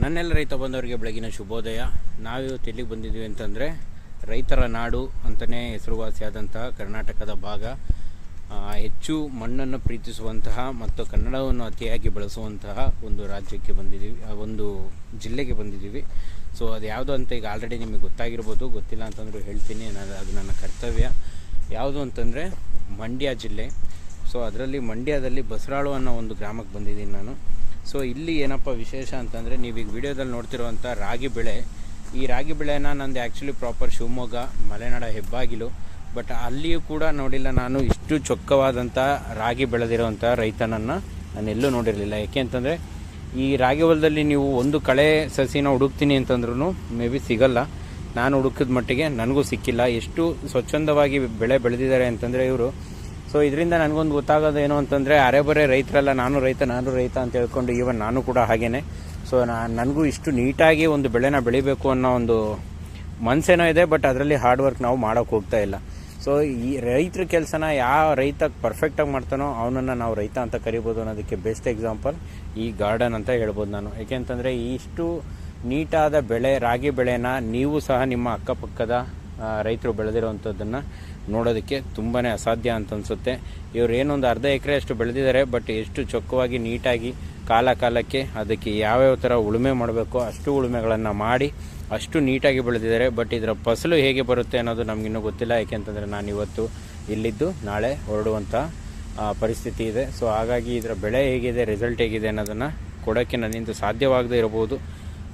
ನನ್ನೆಲ್ಲ ರೈತ ಬಂದವರಿಗೆ ಬೆಳಗಿನ ಶುಭೋದಯ. ನಾವಿವತ್ತು ಎಲ್ಲಿಗೆ ಬಂದಿದ್ದೀವಿ ಅಂತಂದರೆ ರೈತರ ನಾಡು ಅಂತಲೇ ಹೆಸರುವಾಸಿಯಾದಂತಹ ಕರ್ನಾಟಕದ ಭಾಗ, ಹೆಚ್ಚು ಮಣ್ಣನ್ನು ಪ್ರೀತಿಸುವಂತಹ ಮತ್ತು ಕನ್ನಡವನ್ನು ಅತಿಯಾಗಿ ಬಳಸುವಂತಹ ಒಂದು ರಾಜ್ಯಕ್ಕೆ ಬಂದಿದ್ದೀವಿ, ಒಂದು ಜಿಲ್ಲೆಗೆ ಬಂದಿದ್ದೀವಿ. ಸೊ ಅದು ಯಾವುದು ಅಂತ ಈಗ ಆಲ್ರೆಡಿ ನಿಮಗೆ ಗೊತ್ತಾಗಿರ್ಬೋದು, ಗೊತ್ತಿಲ್ಲ ಅಂತಂದರೂ ಹೇಳ್ತೀನಿ. ಅದು ನನ್ನ ಕರ್ತವ್ಯ. ಯಾವುದು ಅಂತಂದರೆ ಮಂಡ್ಯ ಜಿಲ್ಲೆ. ಸೊ ಅದರಲ್ಲಿ ಮಂಡ್ಯದಲ್ಲಿ ಬಸರಾಳು ಅನ್ನೋ ಒಂದು ಗ್ರಾಮಕ್ಕೆ ಬಂದಿದ್ದೀನಿ ನಾನು. ಸೊ ಇಲ್ಲಿ ಏನಪ್ಪ ವಿಶೇಷ ಅಂತಂದರೆ, ನೀವೀಗ ವಿಡಿಯೋದಲ್ಲಿ ನೋಡ್ತಿರುವಂಥ ರಾಗಿ ಬೆಳೆ, ಈ ರಾಗಿ ಬೆಳೆನ ನಂದು ಆ್ಯಕ್ಚುಲಿ ಪ್ರಾಪರ್ ಶಿವಮೊಗ್ಗ ಮಲೆನಾಡ ಹೆಬ್ಬಾಗಿಲು. ಬಟ್ ಅಲ್ಲಿಯೂ ಕೂಡ ನೋಡಿಲ್ಲ ನಾನು ಇಷ್ಟು ಚೊಕ್ಕವಾದಂಥ ರಾಗಿ ಬೆಳೆದಿರುವಂಥ ರೈತನನ್ನು ನಾನು ಎಲ್ಲೂ ನೋಡಿರಲಿಲ್ಲ. ಯಾಕೆ ಅಂತಂದರೆ ಈ ರಾಗಿ ಹೊಲದಲ್ಲಿ ನೀವು ಒಂದು ಕಳೆ ಸಸಿನ ಹುಡುಕ್ತೀನಿ ಅಂತಂದ್ರೂ ಮೇ ಬಿ ಸಿಗಲ್ಲ. ನಾನು ಹುಡುಕಿದ ಮಟ್ಟಿಗೆ ನನಗೂ ಸಿಕ್ಕಿಲ್ಲ. ಎಷ್ಟು ಸ್ವಚ್ಛಂದವಾಗಿ ಬೆಳೆ ಬೆಳೆದಿದ್ದಾರೆ ಅಂತಂದರೆ ಇವರು. ಸೊ ಇದರಿಂದ ನನಗೊಂದು ಗೊತ್ತಾಗೋದು ಏನು ಅಂತಂದರೆ, ಅರೆಬರೆ ರೈತರಲ್ಲ, ನಾನು ರೈತ ಅಂತ ಹೇಳ್ಕೊಂಡು ಈವನ್ ನಾನು ಕೂಡ ಹಾಗೇನೆ. ಸೊ ನನಗೂ ಇಷ್ಟು ನೀಟಾಗಿ ಒಂದು ಬೆಳೆನ ಬೆಳಿಬೇಕು ಅನ್ನೋ ಒಂದು ಮನಸ್ಸೇನೋ ಇದೆ, ಬಟ್ ಅದರಲ್ಲಿ ಹಾರ್ಡ್ ವರ್ಕ್ ನಾವು ಮಾಡೋಕ್ಕೆ ಹೋಗ್ತಾ ಇಲ್ಲ. ಸೊ ಈ ರೈತರ ಕೆಲಸನ ಯಾವ ರೈತ ಪರ್ಫೆಕ್ಟಾಗಿ ಮಾಡ್ತಾನೋ ಅವನನ್ನು ನಾವು ರೈತ ಅಂತ ಕರಿಬೋದು ಅನ್ನೋದಕ್ಕೆ ಬೆಸ್ಟ್ ಎಕ್ಸಾಂಪಲ್ ಈ ಗಾರ್ಡನ್ ಅಂತ ಹೇಳ್ಬೋದು ನಾನು. ಏಕೆಂತಂದರೆ ಇಷ್ಟು ನೀಟಾದ ಬೆಳೆ, ರಾಗಿ ಬೆಳೆನ ನೀವು ಸಹ ನಿಮ್ಮ ಅಕ್ಕಪಕ್ಕದ ರೈತರು ಬೆಳೆದಿರೋವಂಥದ್ದನ್ನು ನೋಡೋದಕ್ಕೆ ತುಂಬಾ ಅಸಾಧ್ಯ ಅಂತ ಅನಿಸುತ್ತೆ. ಇವರು ಏನೊಂದು ಅರ್ಧ ಎಕರೆ ಅಷ್ಟು ಬೆಳೆದಿದ್ದಾರೆ, ಬಟ್ ಎಷ್ಟು ಚೊಕ್ಕವಾಗಿ ನೀಟಾಗಿ ಕಾಲಕ್ಕೆ ಅದಕ್ಕೆ ಯಾವ್ಯಾವ ಥರ ಉಳುಮೆ ಮಾಡಬೇಕೋ ಅಷ್ಟು ಉಳುಮೆಗಳನ್ನು ಮಾಡಿ ಅಷ್ಟು ನೀಟಾಗಿ ಬೆಳೆದಿದ್ದಾರೆ. ಬಟ್ ಇದರ ಫಸಲು ಹೇಗೆ ಬರುತ್ತೆ ಅನ್ನೋದು ನಮಗಿನ್ನೂ ಗೊತ್ತಿಲ್ಲ. ಯಾಕೆಂತಂದರೆ ನಾನು ಇವತ್ತು ಇಲ್ಲಿದ್ದು ನಾಳೆ ಹೊರಡುವಂಥ ಪರಿಸ್ಥಿತಿ ಇದೆ. ಸೊ ಹಾಗಾಗಿ ಇದರ ಬೆಳೆ ಹೇಗಿದೆ, ರಿಸಲ್ಟ್ ಹೇಗಿದೆ ಅನ್ನೋದನ್ನು ಕೊಡೋಕ್ಕೆ ನನ್ನಿಂದ ಸಾಧ್ಯವಾಗದೇ ಇರಬಹುದು.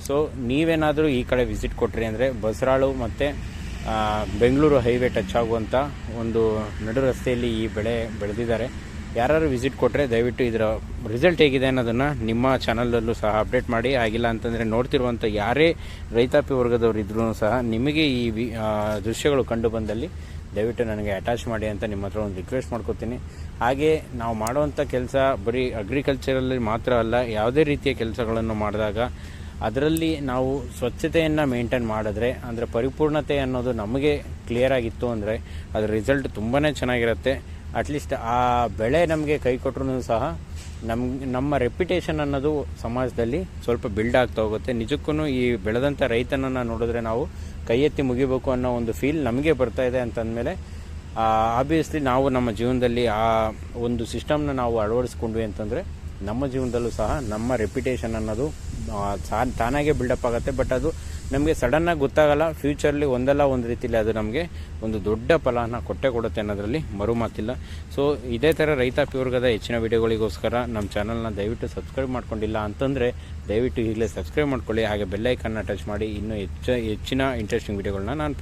ಸೊ ನೀವೇನಾದರೂ ಈ ಕಡೆ ವಿಸಿಟ್ ಕೊಟ್ರಿ ಅಂದರೆ ಬಸರಾಳು ಮತ್ತು ಬೆಂಗಳೂರು ಹೈವೇ ಟಚ್ ಆಗುವಂಥ ಒಂದು ನಡು ರಸ್ತೆಯಲ್ಲಿ ಈ ಬೆಳೆ ಬೆಳೆದಿದ್ದಾರೆ. ಯಾರು ವಿಸಿಟ್ ಕೊಟ್ಟರೆ ದಯವಿಟ್ಟು ಇದರ ರಿಸಲ್ಟ್ ಹೇಗಿದೆ ಅನ್ನೋದನ್ನು ನಿಮ್ಮ ಚಾನಲಲ್ಲೂ ಸಹ ಅಪ್ಡೇಟ್ ಮಾಡಿ. ಆಗಿಲ್ಲ ಅಂತಂದರೆ ನೋಡ್ತಿರುವಂಥ ಯಾರೇ ರೈತಾಪಿ ವರ್ಗದವರು ಇದ್ರೂ ಸಹ ನಿಮಗೆ ಈ ದೃಶ್ಯಗಳು ಕಂಡು ಬಂದಲ್ಲಿ ದಯವಿಟ್ಟು ನನಗೆ ಅಟ್ಯಾಚ್ ಮಾಡಿ ಅಂತ ನಿಮ್ಮ ಹತ್ರ ಒಂದು ರಿಕ್ವೆಸ್ಟ್ ಮಾಡ್ಕೊತೀನಿ. ಹಾಗೆ ನಾವು ಮಾಡುವಂಥ ಕೆಲಸ ಬರೀ ಅಗ್ರಿಕಲ್ಚರಲ್ಲಿ ಮಾತ್ರ ಅಲ್ಲ, ಯಾವುದೇ ರೀತಿಯ ಕೆಲಸಗಳನ್ನು ಮಾಡಿದಾಗ ಅದರಲ್ಲಿ ನಾವು ಸ್ವಚ್ಛತೆಯನ್ನು ಮೇಂಟೈನ್ ಮಾಡಿದ್ರೆ, ಅಂದರೆ ಪರಿಪೂರ್ಣತೆ ಅನ್ನೋದು ನಮಗೆ ಕ್ಲಿಯರ್ ಆಗಿತ್ತು ಅಂದರೆ ಅದರ ರಿಸಲ್ಟ್ ತುಂಬಾ ಚೆನ್ನಾಗಿರುತ್ತೆ. ಅಟ್ಲೀಸ್ಟ್ ಆ ಬೆಳೆ ನಮಗೆ ಕೈ ಕೊಟ್ಟರು ಸಹ ನಮ್ಮ ರೆಪ್ಯುಟೇಷನ್ ಅನ್ನೋದು ಸಮಾಜದಲ್ಲಿ ಸ್ವಲ್ಪ ಬಿಲ್ಡ್ ಆಗ್ತಾ ಹೋಗುತ್ತೆ. ನಿಜಕ್ಕೂ ಈ ಬೆಳೆದಂಥ ರೈತನನ್ನು ನೋಡಿದ್ರೆ ನಾವು ಕೈ ಎತ್ತಿ ಮುಗಿಬೇಕು ಅನ್ನೋ ಒಂದು ಫೀಲ್ ನಮಗೆ ಬರ್ತಾ ಇದೆ ಅಂತಂದಮೇಲೆ ಆಬ್ವಿಯಸ್ಲಿ ನಾವು ನಮ್ಮ ಜೀವನದಲ್ಲಿ ಆ ಒಂದು ಸಿಸ್ಟಮ್ನ ನಾವು ಅಳವಡಿಸ್ಕೊಂಡ್ವಿ ಅಂತಂದರೆ ನಮ್ಮ ಜೀವನದಲ್ಲೂ ಸಹ ನಮ್ಮ ರೆಪ್ಯುಟೇಷನ್ ಅನ್ನೋದು ತಾನಾಗೆ ಬಿಲ್ಡಪ್ ಆಗುತ್ತೆ. ಬಟ್ ಅದು ನಮಗೆ ಸಡನ್ನಾಗಿ ಗೊತ್ತಾಗಲ್ಲ. ಫ್ಯೂಚರ್ಲಿ ಒಂದಲ್ಲ ಒಂದು ರೀತಿಯಲ್ಲಿ ಅದು ನಮಗೆ ಒಂದು ದೊಡ್ಡ ಫಲನ ಕೊಡುತ್ತೆ ಅನ್ನೋದರಲ್ಲಿ ಮರು ಮಾತಿಲ್ಲ. ಸೊ ಇದೇ ಥರ ರೈತಾಪಿ ವರ್ಗದ ಹೆಚ್ಚಿನ ವಿಡಿಯೋಗಳಿಗೋಸ್ಕರ ನಮ್ಮ ಚಾನಲ್ನ ದಯವಿಟ್ಟು ಸಬ್ಸ್ಕ್ರೈಬ್ ಮಾಡ್ಕೊಂಡಿಲ್ಲ ಅಂತಂದರೆ ದಯವಿಟ್ಟು ಈಗಲೇ ಸಬ್ಸ್ಕ್ರೈಬ್ ಮಾಡ್ಕೊಳ್ಳಿ. ಹಾಗೆ ಬೆಲ್ ಐಕನ್ನ ಟಚ್ ಮಾಡಿ ಇನ್ನೂ ಹೆಚ್ಚಿನ ಇಂಟ್ರೆಸ್ಟಿಂಗ್ ವಿಡಿಯೋಗಳನ್ನ ನಾನು